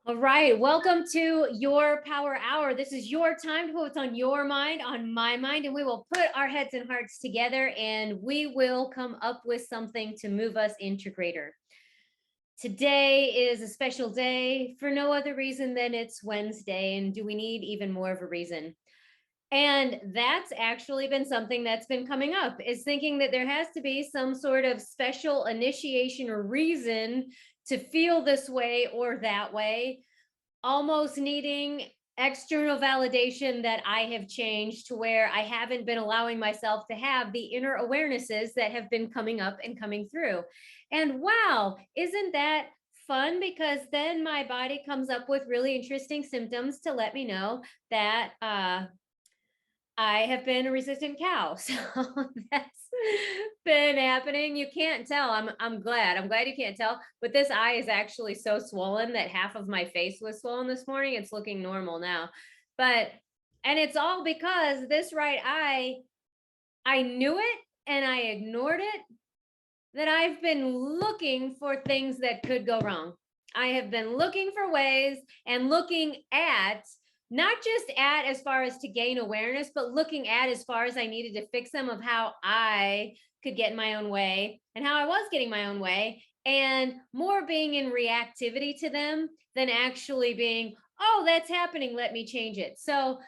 All right, welcome to your Power Hour. This is your time to put what's on your mind, on my mind, and we will put our heads and hearts together and we will come up with something to move us into greater. Today is a special day for no other reason than it's Wednesday, and do we need even more of a reason? And that's actually been something that's been coming up, is thinking that there has to be some sort of special initiation or reason to feel this way or that way, almost needing external validation that I have changed to where I haven't been allowing myself to have the inner awarenesses that have been coming up and coming through. And wow, isn't that fun? Because then my body comes up with really interesting symptoms to let me know that I have been a resistant cow. So that's been happening. You can't tell. I'm glad. I'm glad you can't tell. But this eye is actually so swollen that half of my face was swollen this morning. It's looking normal now. But and it's all because this right eye, I knew it and I ignored it, that I've been looking for things that could go wrong. I have been looking for ways and looking at, not just at as far as to gain awareness, but looking at as far as I needed to fix them, of how I could get in my own way and how I was getting my own way, and more being in reactivity to them than actually being, oh, that's happening, let me change it. So,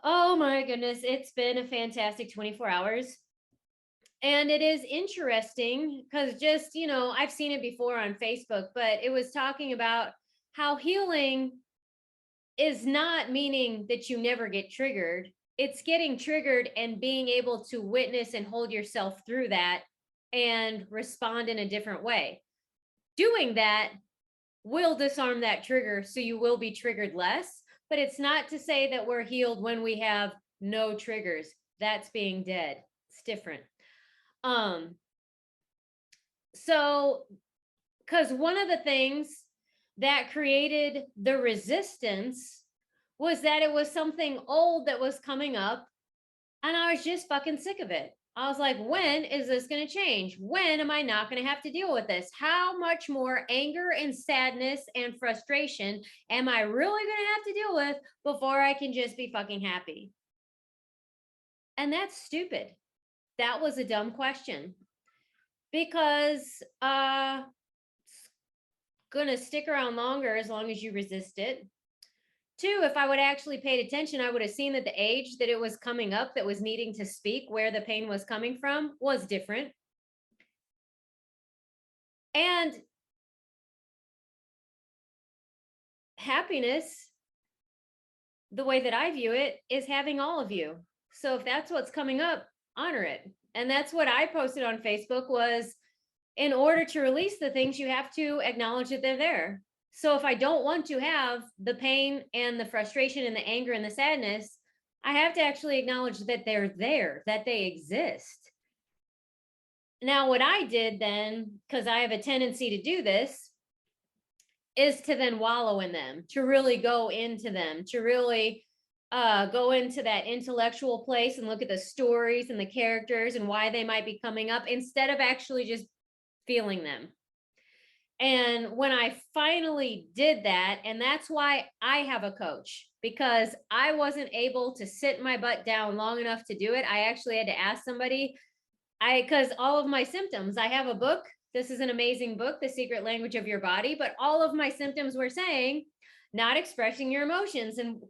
oh my goodness, it's been a fantastic 24 hours. And it is interesting because just, I've seen it before on Facebook, but it was talking about how healing is not meaning that you never get triggered. It's getting triggered and being able to witness and hold yourself through that and respond in a different way. Doing that will disarm that trigger, so you will be triggered less. But it's not to say that we're healed when we have no triggers. That's being dead. It's different. Um, so, because one of the things that created the resistance was that it was something old that was coming up, and I was just fucking sick of it. I was like, when is this going to change? When am I not going to have to deal with this? How much more anger and sadness and frustration am I really going to have to deal with before I can just be fucking happy? And that's stupid. That was a dumb question, because it's gonna stick around longer as long as you resist it. Two, if I would actually paid attention, I would have seen that the age that it was coming up, that was needing to speak where the pain was coming from, was different. And happiness, the way that I view it, is having all of you. So if that's what's coming up, honor it. And that's what I posted on Facebook was, in order to release the things, you have to acknowledge that they're there. So if I don't want to have the pain and the frustration and the anger and the sadness, I have to actually acknowledge that they're there, that they exist. Now, what I did then, because I have a tendency to do this, is to then wallow in them, to really go into them, to really go into that intellectual place and look at the stories and the characters and why they might be coming up, instead of actually just feeling them. And when I finally did that, and that's why I have a coach, because I wasn't able to sit my butt down long enough to do it. I actually had to ask somebody. Because all of my symptoms, I have a book. This is an amazing book, The Secret Language of Your Body. But all of my symptoms were saying not expressing your emotions. And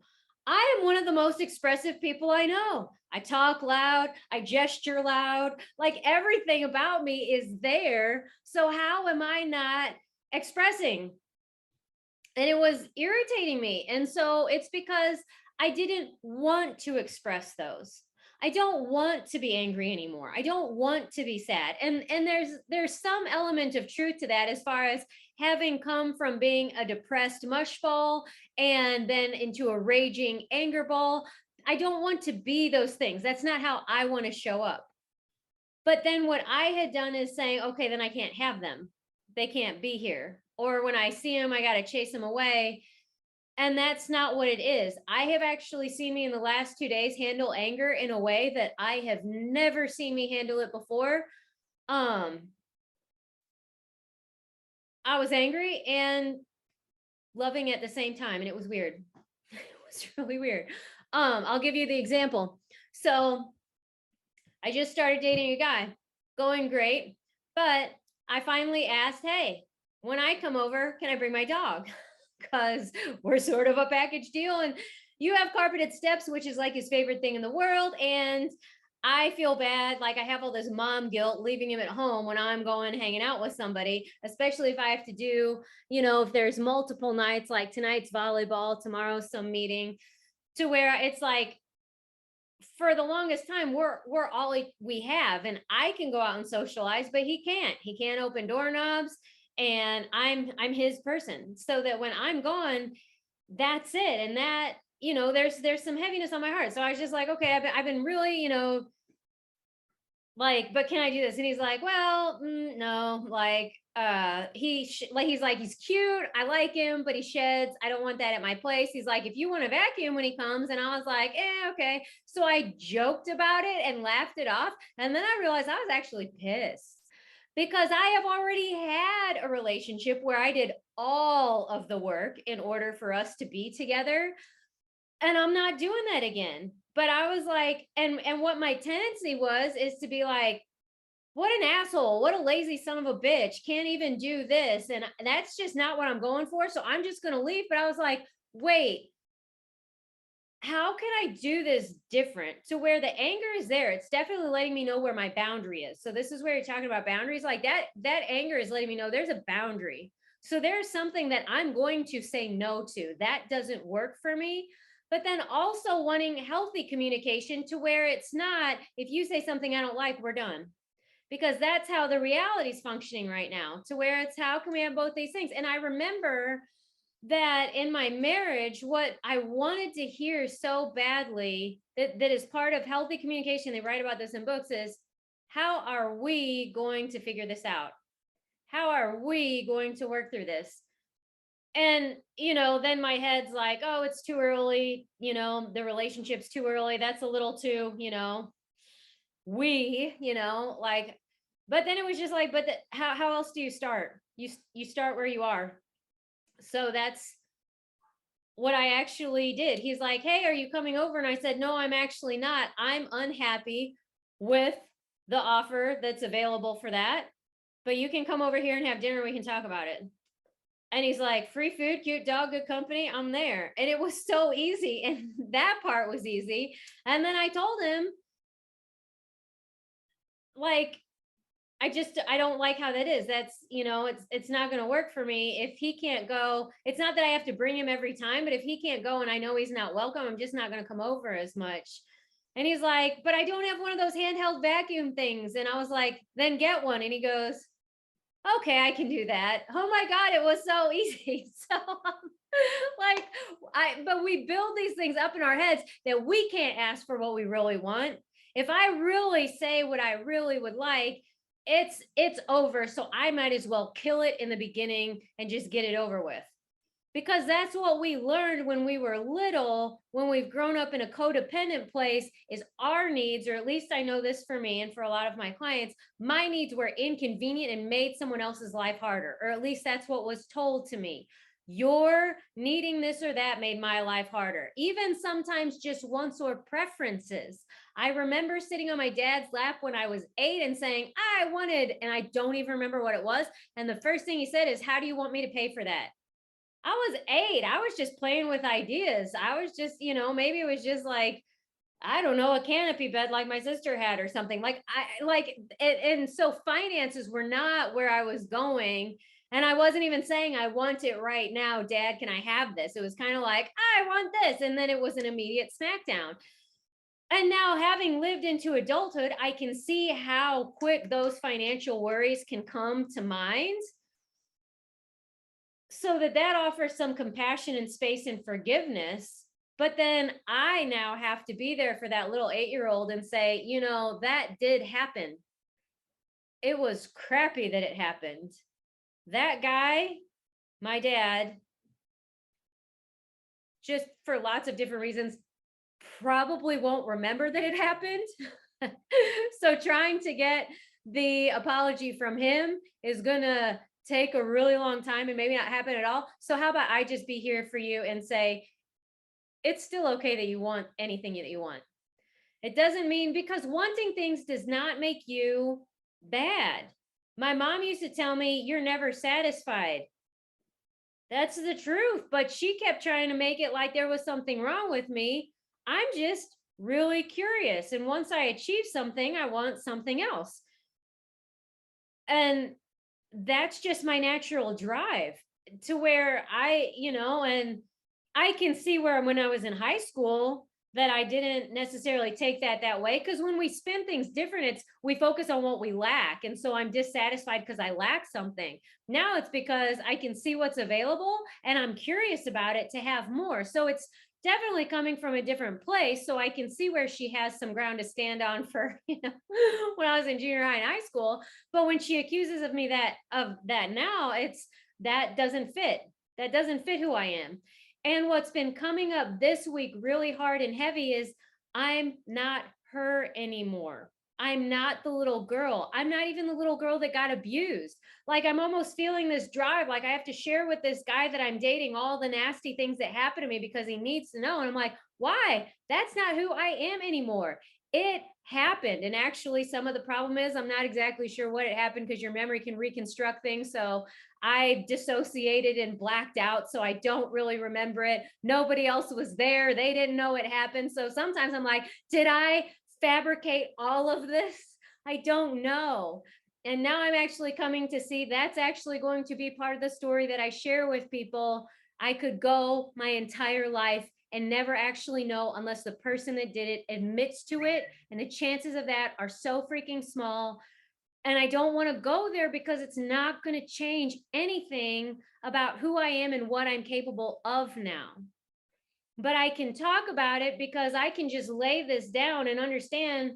I am one of the most expressive people I know. I talk loud, I gesture loud, like everything about me is there. So, how am I not expressing? And it was irritating me. And so, it's because I didn't want to express those. I don't want to be angry anymore. I don't want to be sad. And there's some element of truth to that, as far as having come from being a depressed mush ball and then into a raging anger ball. I don't want to be those things. That's not how I want to show up. But then what I had done is saying, okay, then I can't have them. They can't be here. Or when I see them, I got to chase them away. And that's not what it is. I have actually seen me in the last 2 days handle anger in a way that I have never seen me handle it before. I was angry, and loving at the same time. And it was weird. It was really weird. I'll give you the example. So I just started dating a guy, going great. But I finally asked, hey, when I come over, can I bring my dog? Because we're sort of a package deal. And you have carpeted steps, which is like his favorite thing in the world. And I feel bad. Like I have all this mom guilt leaving him at home when I'm going hanging out with somebody, especially if I have to do, if there's multiple nights, like tonight's volleyball, tomorrow's some meeting, to where it's like, for the longest time we're all we have, and I can go out and socialize, but he can't open doorknobs, and I'm his person, so that when I'm gone, that's it. And that, there's some heaviness on my heart. So I was just like, okay, I've been really, like, but can I do this? And he's like, well, no, like, he's like, he's cute, I like him, but he sheds, I don't want that at my place. He's like, if you want to vacuum when he comes. And I was like, okay. So I joked about it and laughed it off, and then I realized I was actually pissed, because I have already had a relationship where I did all of the work in order for us to be together, and I'm not doing that again. But I was like, and what my tendency is to be like, what an asshole, what a lazy son of a bitch, can't even do this. And that's just not what I'm going for. So I'm just going to leave. But I was like, wait, how can I do this different, to where the anger is there? It's definitely letting me know where my boundary is. So this is where you're talking about boundaries. Like that anger is letting me know there's a boundary. So there's something that I'm going to say no to. That doesn't work for me. But then also wanting healthy communication, to where it's not, if you say something I don't like, we're done. Because that's how the reality is functioning right now, to where it's, how can we have both these things? And I remember that in my marriage, what I wanted to hear so badly, that is part of healthy communication, they write about this in books, is, how are we going to figure this out? How are we going to work through this? And then my head's like, oh, it's too early, the relationship's too early, that's a little too, like. But then it was just like, but how else do you start? You start where you are. So that's what I actually did. He's like, hey, are you coming over? And I said, no, I'm actually not. I'm unhappy with the offer that's available for that, but you can come over here and have dinner, we can talk about it. And he's like, free food, cute dog, good company, I'm there. And it was so easy. And that part was easy. And then I told him, like, I don't like how that is. That's, it's not going to work for me. If he can't go, it's not that I have to bring him every time, but if he can't go and I know he's not welcome, I'm just not going to come over as much. And he's like, but I don't have one of those handheld vacuum things. And I was like, then get one. And he goes, okay, I can do that. Oh my God, it was so easy. So like, but we build these things up in our heads that we can't ask for what we really want. If I really say what I really would like, it's over. So I might as well kill it in the beginning and just get it over with. Because that's what we learned when we were little, when we've grown up in a codependent place, is our needs, or at least I know this for me and for a lot of my clients, my needs were inconvenient and made someone else's life harder, or at least that's what was told to me. You're needing this or that made my life harder. Even sometimes just wants or preferences. I remember sitting on my dad's lap when I was 8 and saying, I wanted, and I don't even remember what it was. And the first thing he said is, how do you want me to pay for that? I was 8. I was just playing with ideas. I was just, maybe it was just like, I don't know, a canopy bed like my sister had or something. And so finances were not where I was going. And I wasn't even saying, I want it right now, Dad, can I have this? It was kind of like, I want this. And then it was an immediate smackdown. And now, having lived into adulthood, I can see how quick those financial worries can come to mind. So that offers some compassion and space and forgiveness. But then I now have to be there for that little 8-year-old and say, that did happen. It was crappy that it happened. That guy, my dad, just for lots of different reasons, probably won't remember that it happened. So trying to get the apology from him is gonna take a really long time and maybe not happen at all. So how about I just be here for you and say, it's still okay that you want anything that you want. It doesn't mean, because wanting things does not make you bad. My mom used to tell me, you're never satisfied. That's the truth. But she kept trying to make it like there was something wrong with me. I'm just really curious. And once I achieve something, I want something else. And that's just my natural drive, to where and I can see where when I was in high school that I didn't necessarily take that way, because when we spin things different, it's we focus on what we lack, and so I'm dissatisfied because I lack something. Now it's because I can see what's available and I'm curious about it to have more. So it's definitely coming from a different place, so I can see where she has some ground to stand on for when I was in junior high and high school. But when she accuses of me of that now, it's that doesn't fit. That doesn't fit who I am. And what's been coming up this week really hard and heavy is I'm not her anymore. I'm not the little girl. I'm not even the little girl that got abused. Like, I'm almost feeling this drive. Like, I have to share with this guy that I'm dating all the nasty things that happened to me because he needs to know. And I'm like, why? That's not who I am anymore. It happened. And actually, some of the problem is I'm not exactly sure what it happened, because your memory can reconstruct things. So I dissociated and blacked out, so I don't really remember it. Nobody else was there. They didn't know it happened. So sometimes I'm like, did I fabricate all of this? I don't know. And now I'm actually coming to see that's actually going to be part of the story that I share with people. I could go my entire life and never actually know unless the person that did it admits to it. And the chances of that are so freaking small. And I don't want to go there because it's not going to change anything about who I am and what I'm capable of now. But I can talk about it because I can just lay this down and understand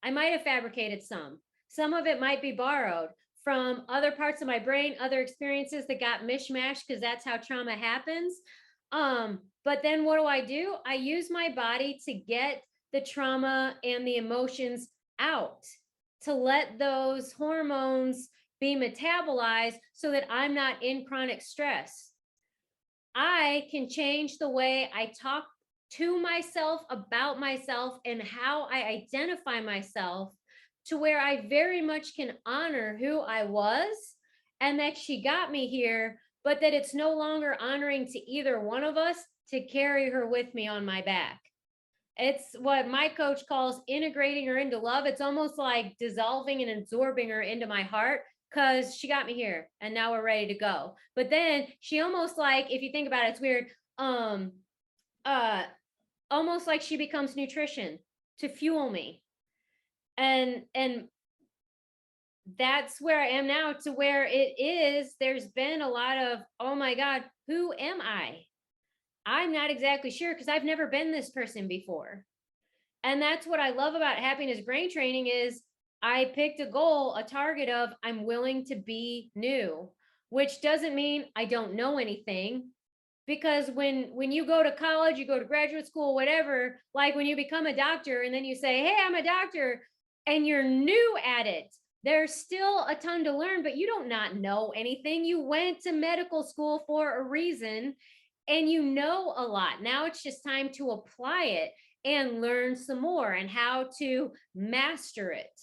I might have fabricated some. Some of it might be borrowed from other parts of my brain, other experiences that got mishmashed, because that's how trauma happens. But then what do? I use my body to get the trauma and the emotions out, to let those hormones be metabolized so that I'm not in chronic stress. I can change the way I talk to myself, about myself, and how I identify myself, to where I very much can honor who I was and that she got me here, but that it's no longer honoring to either one of us to carry her with me on my back. It's what my coach calls integrating her into love. It's almost like dissolving and absorbing her into my heart, because she got me here and now we're ready to go. But then she almost, like, if you think about it, it's weird. Uh Almost like she becomes nutrition to fuel me. And that's where I am now, to where there's been a lot of, oh my God, who am I? I'm not exactly sure, because I've never been this person before. And that's what I love about happiness brain training is I picked a goal, a target of I'm willing to be new, which doesn't mean I don't know anything. Because when you go to college, you go to graduate school, whatever, like when you become a doctor and then you say, hey, I'm a doctor, and you're new at it, there's still a ton to learn, but you don't not know anything. You went to medical school for a reason and you know a lot. Now it's just time to apply it and learn some more and how to master it.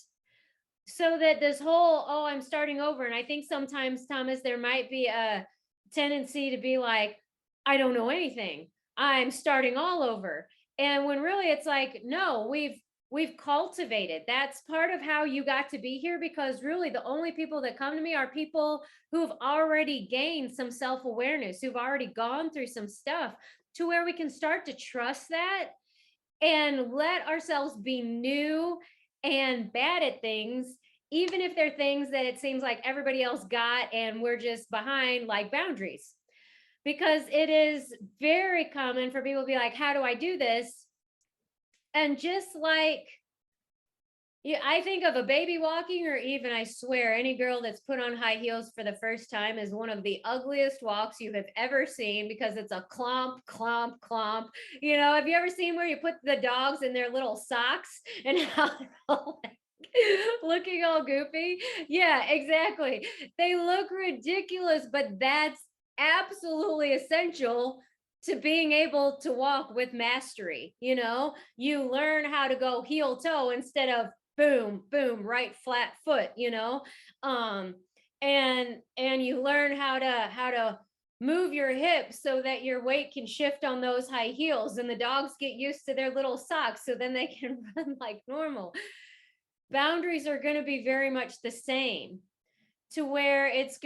So that this whole, oh, I'm starting over. And I think sometimes, Thomas, there might be a tendency to be like, I don't know anything. I'm starting all over. And when really it's like, no, we've cultivated. That's part of how you got to be here, because really the only people that come to me are people who've already gained some self-awareness, who've already gone through some stuff, to where we can start to trust that and let ourselves be new and bad at things, even if they're things that it seems like everybody else got and we're just behind, like boundaries. Because it is very common for people to be like, how do I do this? And just like, yeah, I think of a baby walking, or even, I swear, any girl that's put on high heels for the first time is one of the ugliest walks you have ever seen, because it's a clomp, clomp, clomp. Have you ever seen where you put the dogs in their little socks and how looking all goofy. Yeah, exactly. They look ridiculous, but that's absolutely essential to being able to walk with mastery. You know, you learn how to go heel toe instead of boom, boom, right flat foot, you know. Um and you learn how to move your hips so that your weight can shift on those high heels, and the dogs get used to their little socks so then they can run like normal. Boundaries are going to be very much the same, to where it's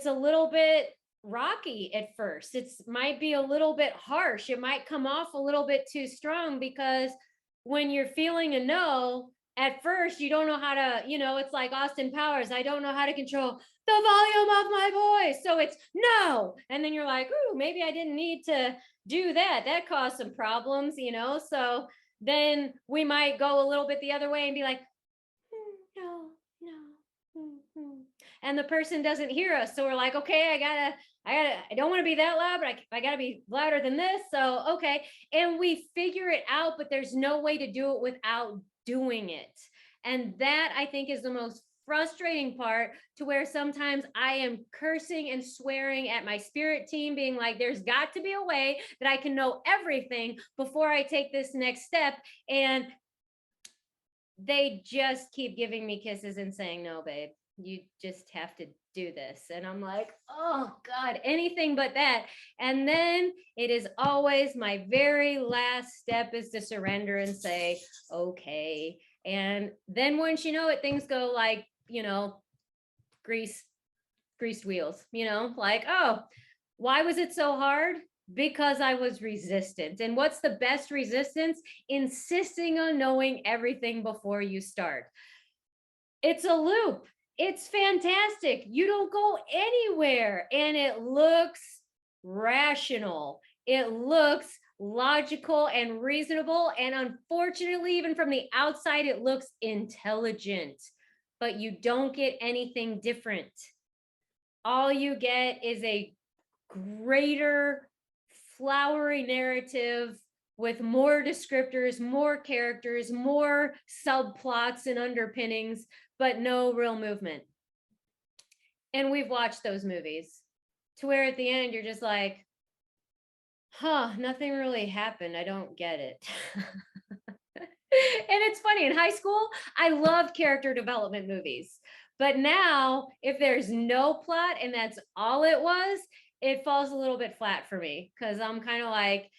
a little bit rocky at first. It's might be a little bit harsh. It might come off a little bit too strong, because when you're feeling a no, at first you don't know how to, it's like Austin Powers. I don't know how to control the volume of my voice. So it's no. And then you're like, ooh, maybe I didn't need to do that. That caused some problems. So then we might go a little bit the other way and be like, no, no. And the person doesn't hear us. So we're like, okay, I don't want to be that loud, but I gotta be louder than this. So, okay. And we figure it out, but there's no way to do it without doing it. And that, I think, is the most frustrating part, to where sometimes I am cursing and swearing at my spirit team, being like, there's got to be a way that I can know everything before I take this next step. And they just keep giving me kisses and saying, no, babe, you just have to do this. And I'm like, oh God, anything but that. And then it is always my very last step is to surrender and say, okay. And then once you know it, things go like, greased wheels, like, oh, why was it so hard? Because I was resistant. And what's the best resistance? Insisting on knowing everything before you start. It's a loop. It's fantastic. You don't go anywhere, and it looks rational. It looks logical and reasonable. And unfortunately, even from the outside, it looks intelligent, but you don't get anything different. All you get is a greater flowery narrative with more descriptors, more characters, more subplots and underpinnings, but no real movement. And we've watched those movies, to where at the end you're just like, nothing really happened. I don't get it. And it's funny, in high school, I loved character development movies. But now, if there's no plot and that's all it was, it falls a little bit flat for me, because I'm kind of like,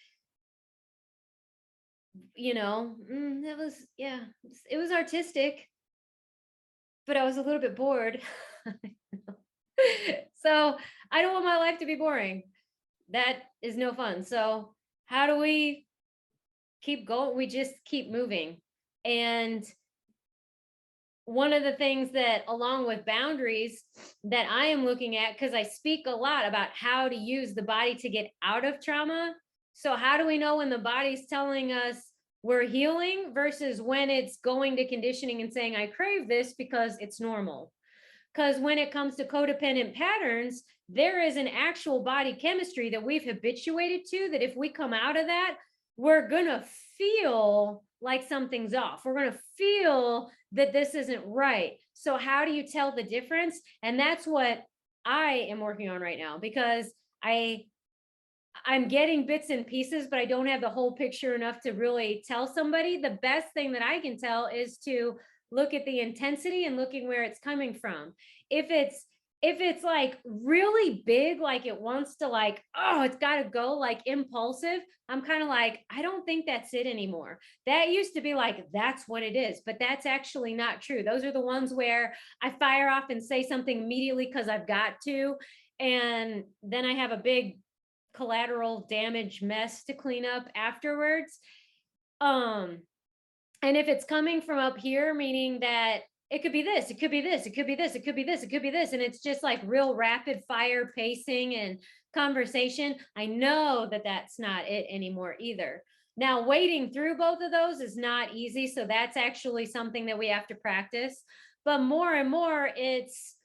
it was, yeah, it was artistic, but I was a little bit bored. So I don't want my life to be boring. That is no fun. So how do we keep going? We just keep moving. And one of the things that, along with boundaries, that I am looking at, because I speak a lot about how to use the body to get out of trauma. So how do we know when the body's telling us we're healing versus when it's going to conditioning and saying, I crave this because it's normal? Because when it comes to codependent patterns, there is an actual body chemistry that we've habituated to, that if we come out of that, we're going to feel like something's off. We're going to feel that this isn't right. So how do you tell the difference? And that's what I am working on right now, because I'm getting bits and pieces, but I don't have the whole picture enough to really tell somebody. The best thing that I can tell is to look at the intensity and looking where it's coming from. If it's like really big, like it wants to, like, oh, it's got to go, like impulsive, I'm kind of like, I don't think that's it anymore. That used to be like, that's what it is, but that's actually not true. Those are the ones where I fire off and say something immediately because I've got to. And then I have a big collateral damage mess to clean up afterwards. And if it's coming from up here, meaning that it could be this, it could be this, it could be this, it could be this, it could be this, and it's just like real rapid fire pacing and conversation, I know that that's not it anymore either. Now, wading through both of those is not easy, so that's actually something that we have to practice. But more and more, it's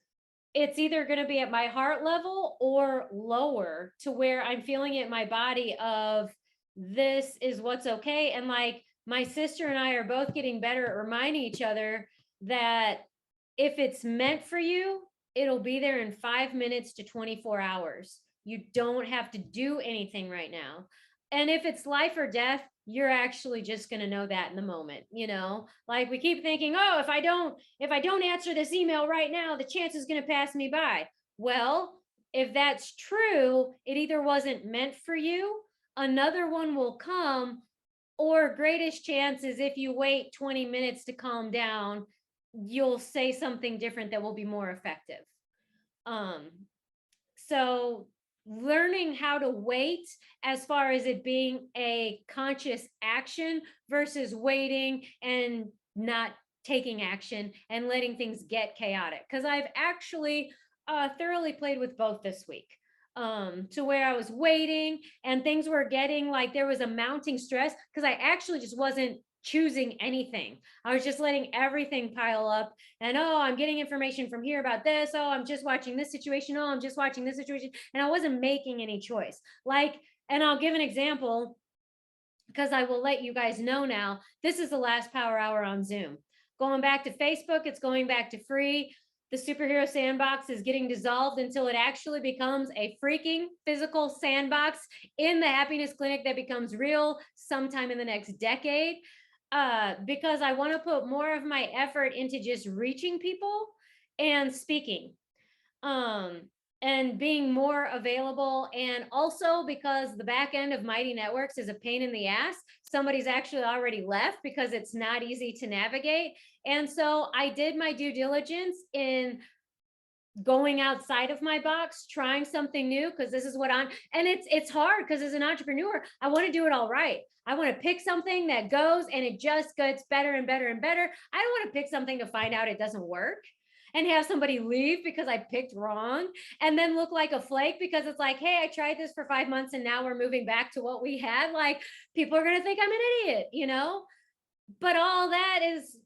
either going to be at my heart level or lower, to where I'm feeling it in my body of, this is what's okay. And like, my sister and I are both getting better at reminding each other that if it's meant for you, it'll be there in 5 minutes to 24 hours. You don't have to do anything right now. And if it's life or death, you're actually just going to know that in the moment, you know? Like we keep thinking, "Oh, if I don't answer this email right now, the chance is going to pass me by." Well, if that's true, it either wasn't meant for you, another one will come, or greatest chance is if you wait 20 minutes to calm down, you'll say something different that will be more effective. Um, so learning how to wait as far as it being a conscious action versus waiting and not taking action and letting things get chaotic. Because I've actually thoroughly played with both this week, to where I was waiting and things were getting like there was a mounting stress because I actually just wasn't choosing anything. I was just letting everything pile up. And oh, I'm getting information from here about this. Oh, I'm just watching this situation. Oh, I'm just watching this situation. And I wasn't making any choice. Like, and I'll give an example because I will let you guys know now. This is the last power hour on Zoom. Going back to Facebook, it's going back to free. The superhero sandbox is getting dissolved until it actually becomes a freaking physical sandbox in the happiness clinic that becomes real sometime in the next decade. Because I want to put more of my effort into just reaching people and speaking, um, and being more available. And also because the back end of Mighty Networks is a pain in the ass. Somebody's actually already left because it's not easy to navigate. And so I did my due diligence in going outside of my box, trying something new, because this is what I'm, and it's hard because as an entrepreneur, I want to do it all right. I want to pick something that goes and it just gets better and better and better. I don't want to pick something to find out it doesn't work and have somebody leave because I picked wrong and then look like a flake because it's like, hey, I tried this for 5 months and now we're moving back to what we had. Like people are going to think I'm an idiot, you know? But all that is,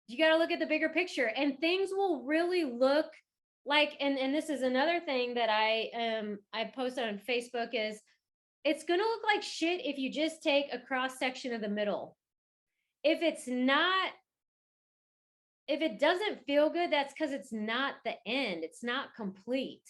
you got to look at the bigger picture and things will really look like, and this is another thing that I posted on Facebook is it's going to look like shit if you just take a cross section of the middle. If it's not, if it doesn't feel good, that's because it's not the end. It's not complete.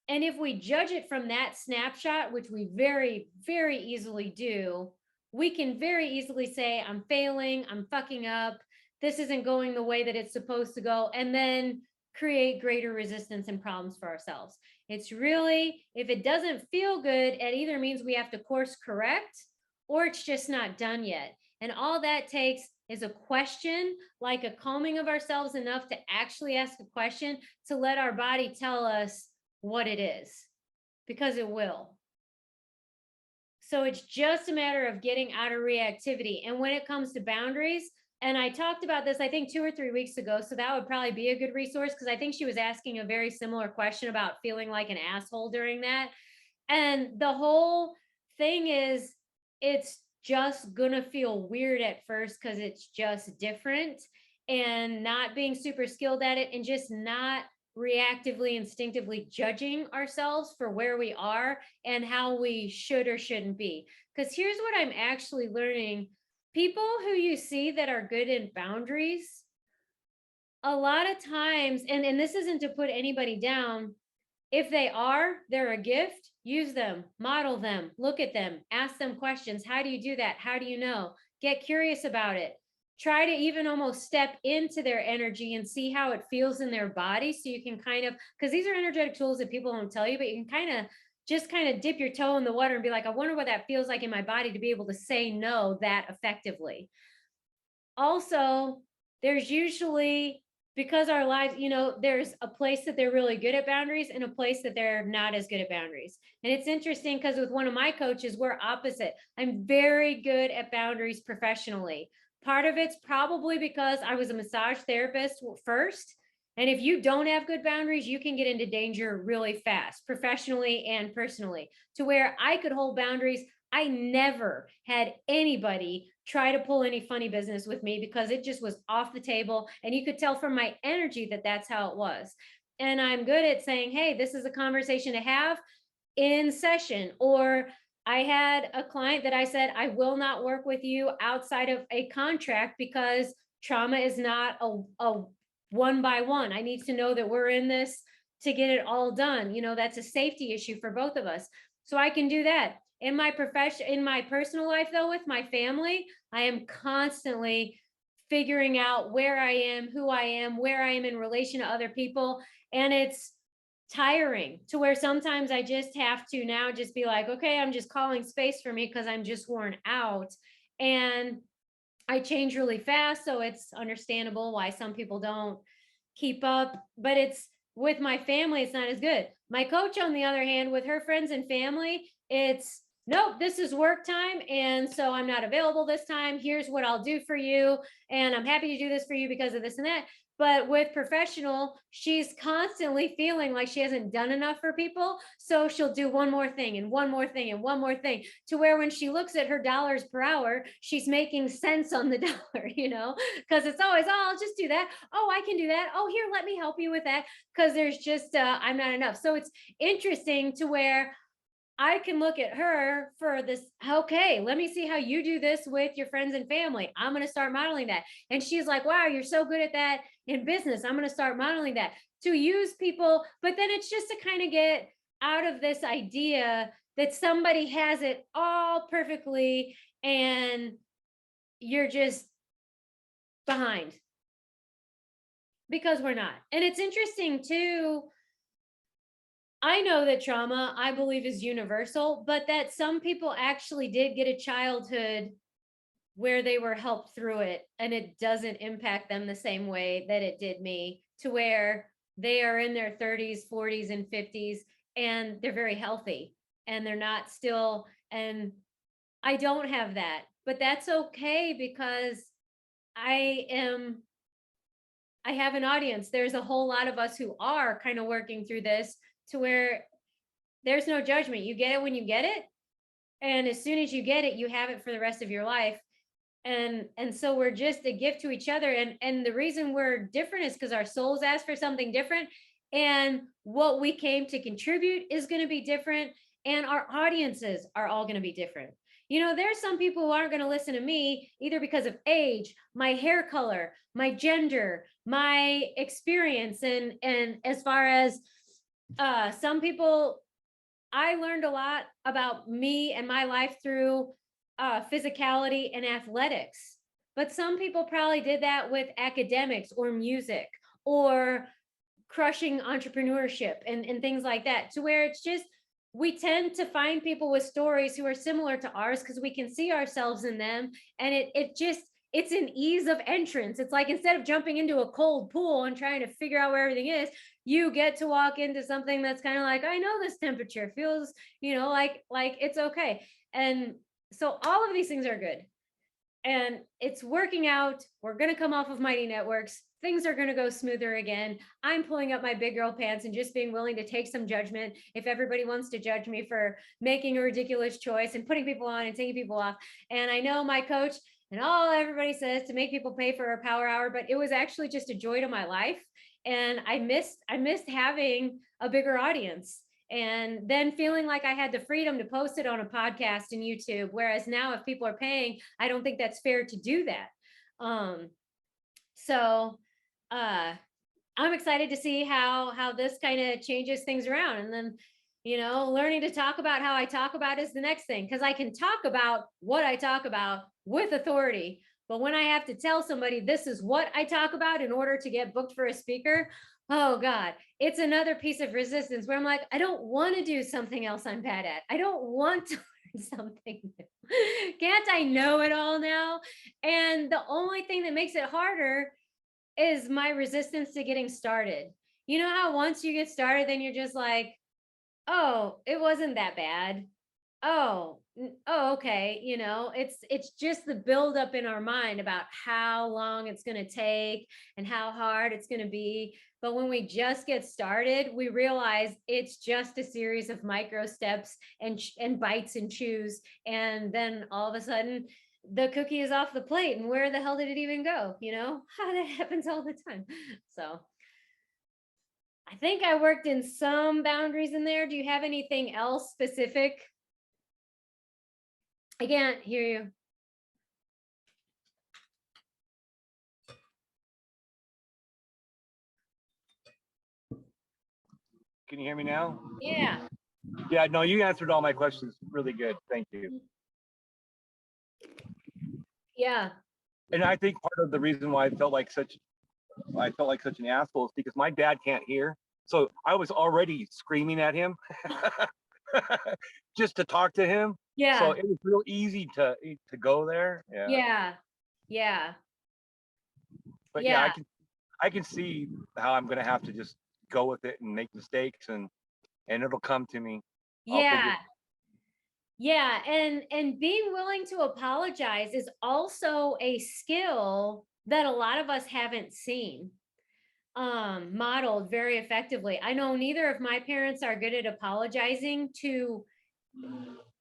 And if we judge it from that snapshot, which we very, very easily do, we can very easily say, I'm failing, I'm fucking up, this isn't going the way that it's supposed to go, and then create greater resistance and problems for ourselves. It's really, if it doesn't feel good, it either means we have to course correct or it's just not done yet. And all that takes is a question, like a calming of ourselves enough to actually ask a question to let our body tell us what it is, because it will. So it's just a matter of getting out of reactivity. And when it comes to boundaries, and I talked about this, I think 2 or 3 weeks ago, so that would probably be a good resource because I think she was asking a very similar question about feeling like an asshole during that. And the whole thing is, it's just gonna feel weird at first because it's just different and not being super skilled at it and just not reactively, instinctively judging ourselves for where we are and how we should or shouldn't be. Because here's what I'm actually learning: people who you see that are good in boundaries, a lot of times, and this isn't to put anybody down, if they are, they're a gift, use them, model them, look at them, ask them questions. How do you do that? How do you know? Get curious about it. Try to even almost step into their energy and see how it feels in their body. So you can kind of, because these are energetic tools that people don't tell you, but you can kind of just kind of dip your toe in the water and be like, I wonder what that feels like in my body to be able to say no that effectively. Also, there's usually, because our lives, you know, there's a place that they're really good at boundaries and a place that they're not as good at boundaries. And it's interesting because with one of my coaches, we're opposite. I'm very good at boundaries professionally. Part of it's probably because I was a massage therapist first. And if you don't have good boundaries, you can get into danger really fast, professionally and personally, to where I could hold boundaries. I never had anybody try to pull any funny business with me because it just was off the table. And you could tell from my energy that that's how it was. And I'm good at saying, hey, this is a conversation to have in session, or I had a client that I said, I will not work with you outside of a contract because trauma is not a one by one. I need to know that we're in this to get it all done. You know, that's a safety issue for both of us. So I can do that. In my profession, in my personal life, though, with my family, I am constantly figuring out where I am, who I am, where I am in relation to other people. And it's tiring to where sometimes I just have to now just be like, okay, I'm just calling space for me because I'm just worn out. And I change really fast. So it's understandable why some people don't keep up, but it's with my family, it's not as good. My coach, on the other hand, with her friends and family, it's nope, this is work time. And so I'm not available this time. Here's what I'll do for you. And I'm happy to do this for you because of this and that. But with professional, she's constantly feeling like she hasn't done enough for people. So she'll do one more thing and one more thing and one more thing, to where when she looks at her dollars per hour, she's making sense on the dollar, you know, because it's always, oh, I'll just do that. Oh, I can do that. Oh, here, let me help you with that. Because there's just, I'm not enough. So it's interesting to where I can look at her for this. Okay, let me see how you do this with your friends and family. I'm going to start modeling that. And she's like, wow, you're so good at that in business. I'm going to start modeling that to use people. But then it's just to kind of get out of this idea that somebody has it all perfectly and you're just behind, because we're not. And it's interesting too. I know that trauma, I believe, is universal, but that some people actually did get a childhood where they were helped through it and it doesn't impact them the same way that it did me, to where they are in their 30s, 40s, and 50s and they're very healthy and they're not still. And I don't have that, but that's okay because I am I have an audience. There's a whole lot of us who are kind of working through this, to where there's no judgment. You get it when you get it. And as soon as you get it, you have it for the rest of your life. And so we're just a gift to each other. And the reason we're different is because our souls ask for something different. And what we came to contribute is going to be different. And our audiences are all going to be different. You know, there's some people who aren't going to listen to me either because of age, my hair color, my gender, my experience. And as far as some people, I learned a lot about me and my life through physicality and athletics. But some people probably did that with academics or music or crushing entrepreneurship and things like that, to where it's just, we tend to find people with stories who are similar to ours because we can see ourselves in them. And it just, it's an ease of entrance. It's like, instead of jumping into a cold pool and trying to figure out where everything is, you get to walk into something that's kind of like, I know this temperature feels, you know, like it's okay. And so all of these things are good and it's working out. We're going to come off of Mighty Networks. Things are going to go smoother again. I'm pulling up my big girl pants and just being willing to take some judgment if everybody wants to judge me for making a ridiculous choice and putting people on and taking people off. And I know my coach and all everybody says to make people pay for a power hour, but it was actually just a joy to my life. And I missed having a bigger audience, and then feeling like I had the freedom to post it on a podcast and YouTube. Whereas now, if people are paying, I don't think that's fair to do that. So I'm excited to see how this kind of changes things around. And then, you know, learning to talk about how I talk about is the next thing, because I can talk about what I talk about with authority. But when I have to tell somebody this is what I talk about in order to get booked for a speaker, oh God, it's another piece of resistance where I'm like, I don't want to do something else I'm bad at. I don't want to learn something new. Can't I know it all now? And the only thing that makes it harder is my resistance to getting started. You know how once you get started, then you're just like, oh, it wasn't that bad. Oh, oh, okay. You know, it's just the buildup in our mind about how long it's going to take and how hard it's going to be. But when we just get started, we realize it's just a series of micro steps and bites and chews, and then all of a sudden the cookie is off the plate. And where the hell did it even go? You know, how that happens all the time. So I think I worked in some boundaries in there. Do you have anything else specific? I can't hear you. Can you hear me now? Yeah. Yeah, no, you answered all my questions really good. Thank you. Yeah. And I think part of the reason why I felt like such an asshole is because my dad can't hear. So I was already screaming at him just to talk to him. Yeah. So it was real easy to go there. Yeah. Yeah. Yeah. But yeah. I can see how I'm gonna have to just go with it and make mistakes and it'll come to me. I'll figure Yeah. Yeah. And being willing to apologize is also a skill that a lot of us haven't seen modeled very effectively. I know neither of my parents are good at apologizing to,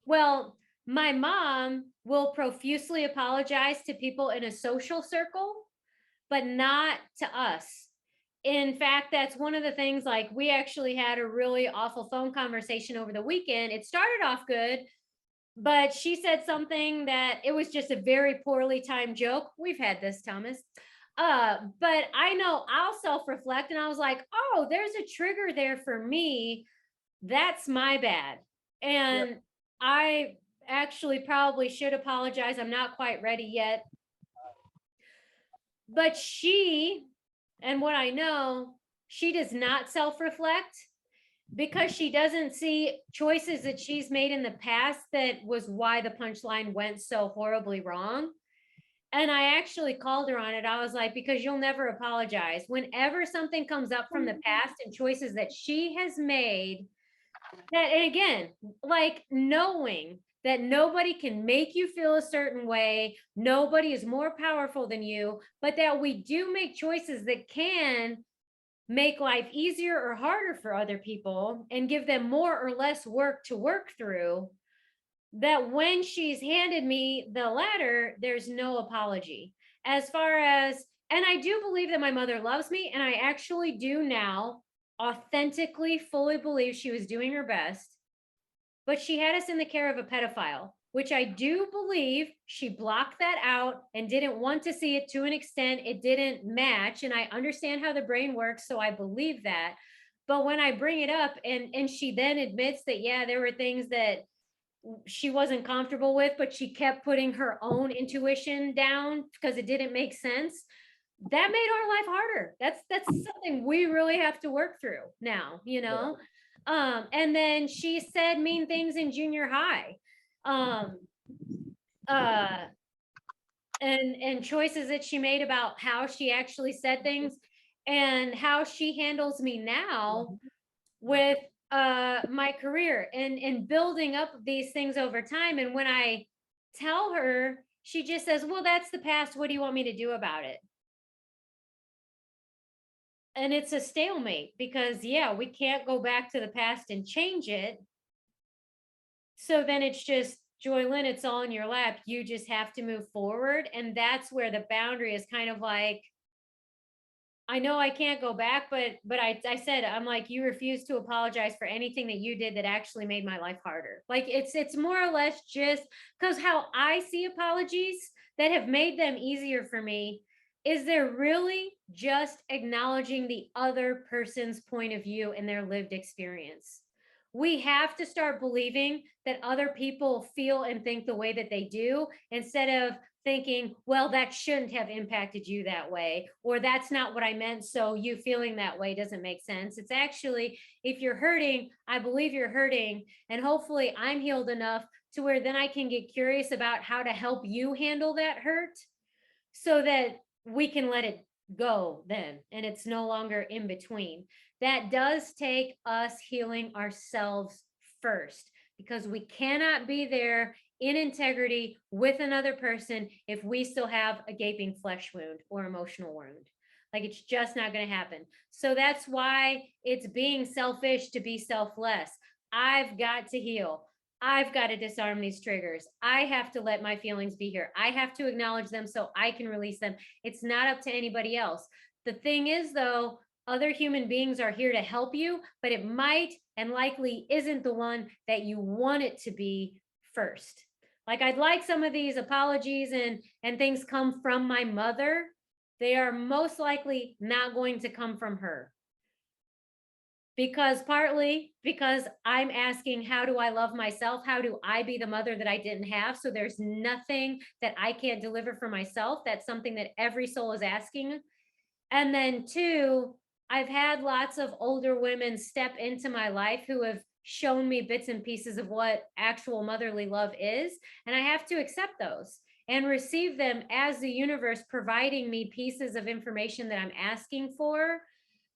well, my mom will profusely apologize to people in a social circle, but not to us. In fact, that's one of the things, like, we actually had a really awful phone conversation over the weekend. It started off good, but she said something that it was just a very poorly timed joke. We've had this, Thomas. But I know I'll self-reflect and I was like, oh, there's a trigger there for me. That's my bad. And Yep. I actually probably should apologize. I'm not quite ready yet. But she, and what I know, she does not self-reflect because she doesn't see choices that she's made in the past that was why the punchline went so horribly wrong. And I actually called her on it. I was like, because you'll never apologize. Whenever something comes up from the past and choices that she has made, that, and again, like, knowing that nobody can make you feel a certain way, nobody is more powerful than you, but that we do make choices that can make life easier or harder for other people and give them more or less work to work through, that when she's handed me the letter, there's no apology. As far as, and I do believe that my mother loves me, and I actually do now authentically, fully believe she was doing her best, but she had us in the care of a pedophile, which I do believe she blocked that out and didn't want to see it. To an extent, it didn't match. And I understand how the brain works, so I believe that. But when I bring it up and she then admits that, yeah, there were things that she wasn't comfortable with, but she kept putting her own intuition down because it didn't make sense, that made our life harder. That's something we really have to work through now, you know. And then she said mean things in junior high. um uh and choices that she made about how she actually said things, and how she handles me now with my career and building up these things over time. And when I tell her, she just says, well, that's the past, what do you want me to do about it? And it's a stalemate because, yeah, we can't go back to the past and change it. So then it's just, JOYLYN, it's all in your lap. You just have to move forward. And that's where the boundary is kind of like, I know I can't go back, but I said, I'm like, you refuse to apologize for anything that you did that actually made my life harder. Like, it's more or less just because how I see apologies that have made them easier for me is they're really just acknowledging the other person's point of view and their lived experience. We have to start believing that other people feel and think the way that they do, instead of thinking, well, that shouldn't have impacted you that way, or that's not what I meant, so you feeling that way doesn't make sense. It's actually, if you're hurting, I believe you're hurting, and hopefully I'm healed enough to where then I can get curious about how to help you handle that hurt so that we can let it go then, and it's no longer in between. That does take us healing ourselves first, because we cannot be there in integrity with another person if we still have a gaping flesh wound or emotional wound. Like, it's just not going to happen. So that's why it's being selfish to be selfless. I've got to heal. I've got to disarm these triggers. I have to let my feelings be here. I have to acknowledge them so I can release them. It's not up to anybody else. The thing is, though, other human beings are here to help you, but it might and likely isn't the one that you want it to be first. Like I'd like some of these apologies and things come from my mother. They are most likely not going to come from her. Because partly because I'm asking, how do I love myself? How do I be the mother that I didn't have? So there's nothing that I can't deliver for myself. That's something that every soul is asking. And then two, I've had lots of older women step into my life who have shown me bits and pieces of what actual motherly love is. And I have to accept those and receive them as the universe providing me pieces of information that I'm asking for,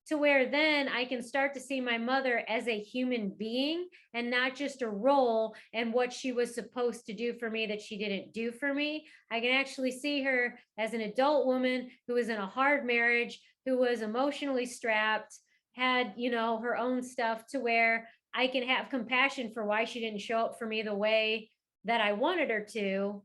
to where then I can start to see my mother as a human being and not just a role and what she was supposed to do for me that she didn't do for me. I can actually see her as an adult woman who was in a hard marriage, who was emotionally strapped, had, you know, her own stuff, to where I can have compassion for why she didn't show up for me the way that I wanted her to.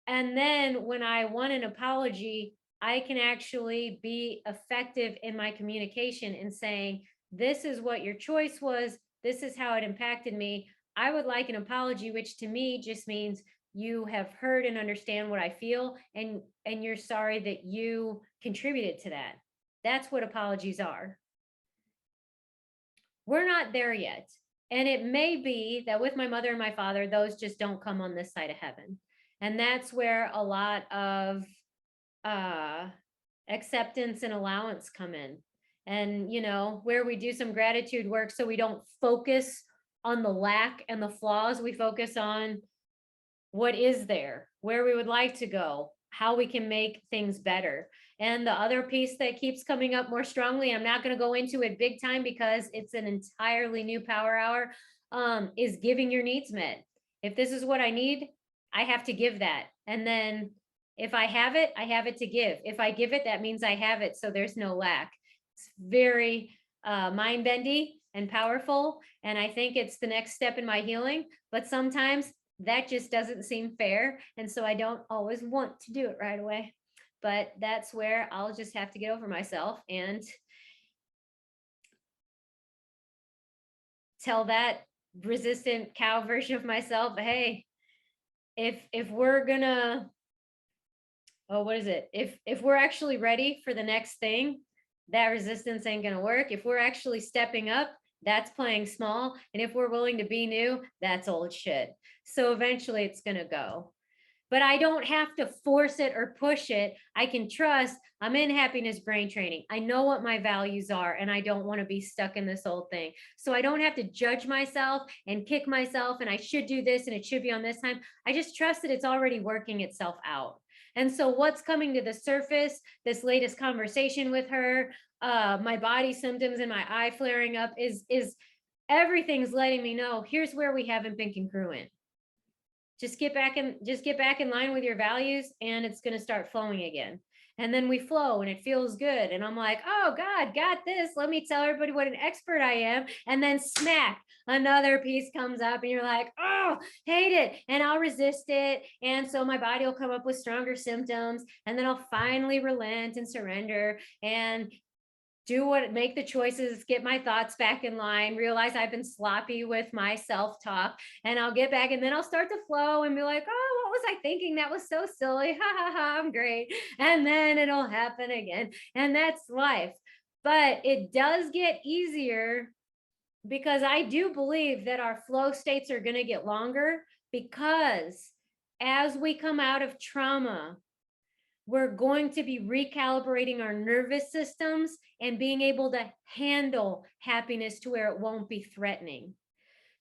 And then when I want an apology, I can actually be effective in my communication in saying, this is what your choice was. This is how it impacted me. I would like an apology, which to me just means you have heard and understand what I feel, and you're sorry that you contributed to that. That's what apologies are. We're not there yet. And it may be that with my mother and my father, those just don't come on this side of heaven. And that's where a lot of uh acceptance and allowance come in. And you know, where we do some gratitude work so we don't focus on the lack and the flaws, we focus on what is there, where we would like to go, how we can make things better. And the other piece that keeps coming up more strongly, I'm not going to go into it big time because it's an entirely new power hour, is giving your needs met. If this is what I need, I have to give that. And then if I have it, I have it to give. If I give it, that means I have it. So there's no lack. It's very mind bendy and powerful. And I think it's the next step in my healing. But sometimes that just doesn't seem fair. And so I don't always want to do it right away. But that's where I'll just have to get over myself and tell that resistant cow version of myself, hey, if we're gonna, oh, what is it? If we're actually ready for the next thing, that resistance ain't gonna work. If we're actually stepping up, that's playing small. And if we're willing to be new, that's old shit. So eventually it's gonna go. But I don't have to force it or push it. I can trust I'm in happiness brain training. I know what my values are, and I don't want to be stuck in this old thing. So I don't have to judge myself and kick myself, and I should do this and it should be on this time. I just trust that it's already working itself out. And so what's coming to the surface, this latest conversation with her, my body symptoms and my eye flaring up, is everything's letting me know here's where we haven't been congruent. Just get back in line with your values, and it's going to start flowing again. And then we flow and it feels good. And I'm like, oh God, got this. Let me tell everybody what an expert I am. And then smack, another piece comes up and you're like, oh, hate it. And I'll resist it. And so my body will come up with stronger symptoms. And then I'll finally relent and surrender and make the choices, get my thoughts back in line, realize I've been sloppy with my self-talk, and I'll get back, and then I'll start to flow and be like, oh, what was I thinking? That was so silly. Ha ha ha, I'm great. And then it'll happen again. And that's life. But it does get easier because I do believe that our flow states are going to get longer, because as we come out of trauma, we're going to be recalibrating our nervous systems and being able to handle happiness to where it won't be threatening.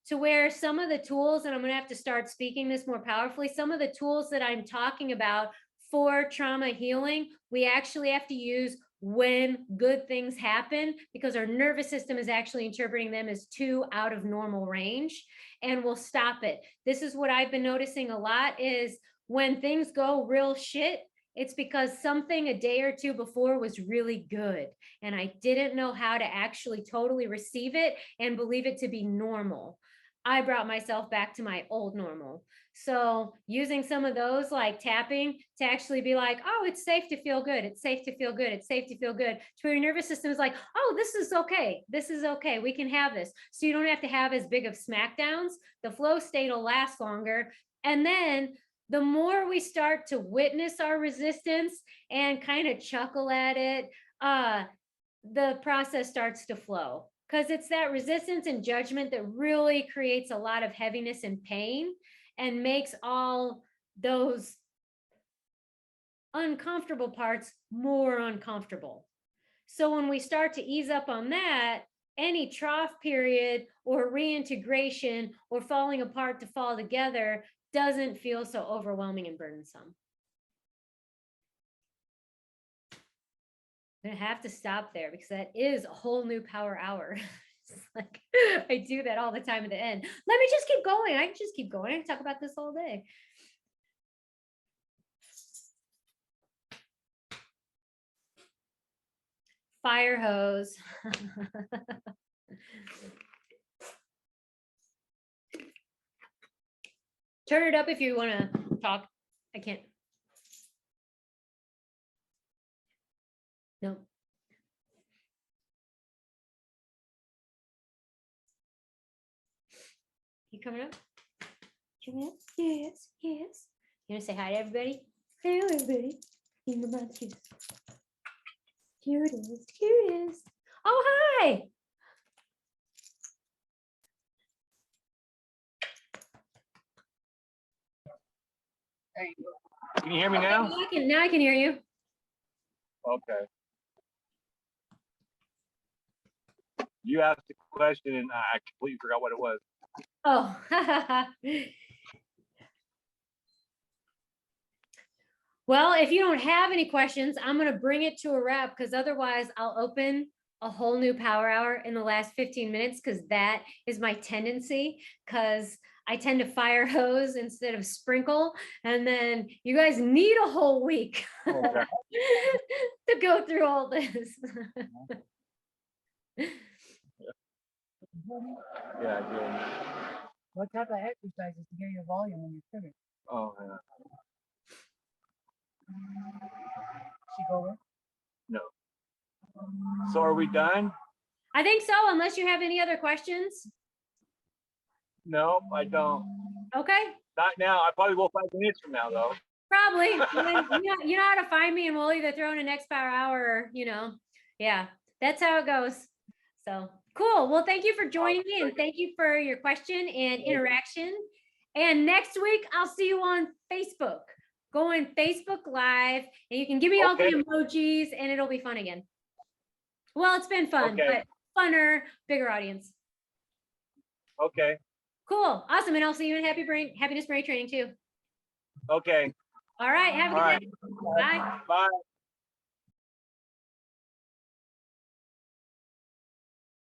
To where some of the tools, and I'm going to have to start speaking this more powerfully, some of the tools that I'm talking about for trauma healing, we actually have to use when good things happen, because our nervous system is actually interpreting them as too out of normal range, and we'll stop it. This is what I've been noticing a lot, is when things go real shit, it's because something a day or two before was really good, and I didn't know how to actually totally receive it and believe it to be normal. I brought myself back to my old normal. So using some of those, like tapping, to actually be like, oh, it's safe to feel good. It's safe to feel good. It's safe to feel good. To where your nervous system is like, oh, this is okay. This is okay. We can have this. So you don't have to have as big of smackdowns. The flow state will last longer. And then the more we start to witness our resistance and kind of chuckle at it, the process starts to flow, because it's that resistance and judgment that really creates a lot of heaviness and pain and makes all those uncomfortable parts more uncomfortable. So when we start to ease up on that, any trough period or reintegration or falling apart to fall together doesn't feel so overwhelming and burdensome. I'm gonna have to stop there because that is a whole new power hour. It's like I do that all the time at the end. Let me just keep going. I can just keep going. I can talk about this all day. Fire hose. Turn it up if you want to talk. I can't. No. You coming up? Coming up? Yes, yes. You want to say hi to everybody? Hello, everybody. In the mouth, yes. Here it is. Here it is. Oh, hi. Hey, can you hear me now? Now I can hear you. Okay. You asked a question and I completely forgot what it was. Oh. Well, if you don't have any questions, I'm going to bring it to a wrap, because otherwise I'll open a whole new power hour in the last 15 minutes, because that is my tendency, because I tend to fire hose instead of sprinkle. And then you guys need a whole week Okay. to go through all this. Yeah, I did. What type of exercises to hear your volume when you're triggered? Oh, yeah. She go with? No. So are we done? I think so, unless you have any other questions. No, I don't. Okay. Not now. I probably will 5 minutes from now, though. Probably. You know how to find me, and we'll either throw in a next power hour or, yeah, that's how it goes. So cool. Well, thank you for joining me, and thank you for your question and interaction. And next week, I'll see you on Facebook. Go on Facebook Live, and you can give me all the emojis, and it'll be fun again. Well, it's been fun, but funner, bigger audience. Okay. Cool. Awesome. And I'll see you in Happiness Brain Training too. Okay. All right. Have a good day. Bye. Bye.